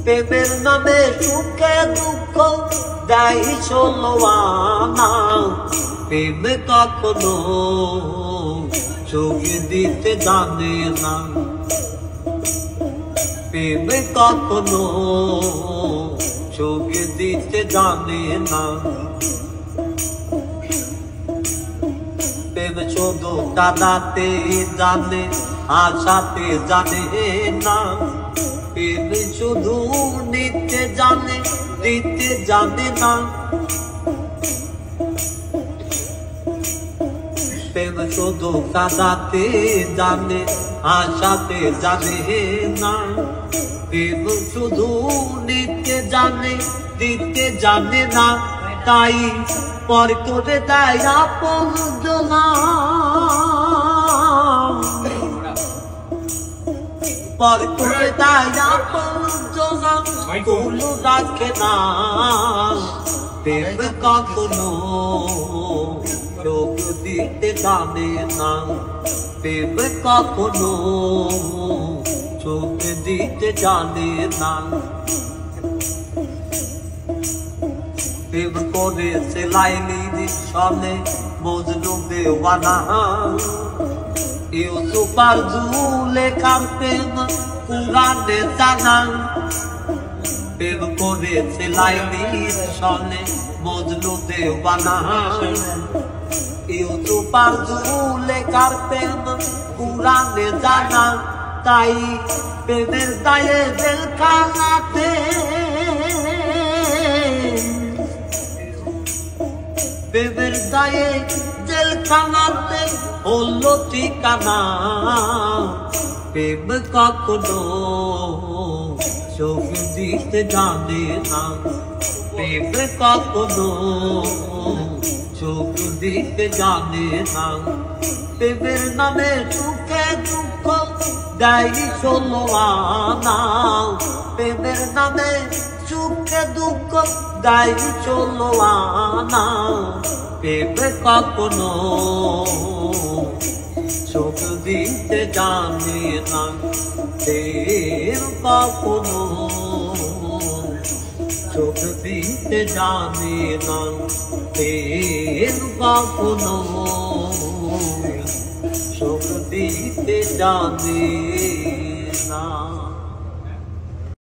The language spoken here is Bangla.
প্রেমের নামে সুখে দুঃখ দেয় ষোলো আনা। প্রেম কখনো চোখ দিতে জানে না, প্রেম কখনো চোখ দিতে জানে না। প্রেম শুধু কাঁদাতে জানে, আশাতে জানে না। প্রেম শুধু নিতে জানে, দিতে জানে না। প্রেম শুধু কাঁদাতে জানে, আশাতে জানে না। প্রেম শুধু নিতে জানে, দিতে জানে না। তাই পর করে দেয় আপনজনা, পর করে দেয় আপনজনা, কোনো রাখে না। প্রেম কখনো চোখ দিতে জানে না, প্রেম কখনো চোখ দিতে জানে না। প্রেম করেছে লাইলির সনে মজনু দেওয়ানা, ইউসুফ আর জুলেখার প্রেম কুরআনে জানা। প্রেম করেছে লাইলির সনে মজনু দেওয়ানা, ইউসুফ আর জুলেখার প্রেম কুরআনে জানা। তাই প্রেমের দায়ে জেলখানাতে, প্রেমের দায়ে জেলখানাতে হলো ঠিকানা। প্রেম কখনো চোখ দিতে জানে না, প্রেম কখনো চোখ দিতে জানে না। প্রেমের নামে সুখে দুঃখ দেয় ষোলো আনা। প্রেমের নামে সুখে দুঃখ দেয় ষোলো আনা। প্রেম কখনো চোখ দিতে জানে না, প্রেম কখনো চোখ দিতে জানে না। প্রেম কখনো চোখ দিতে জানে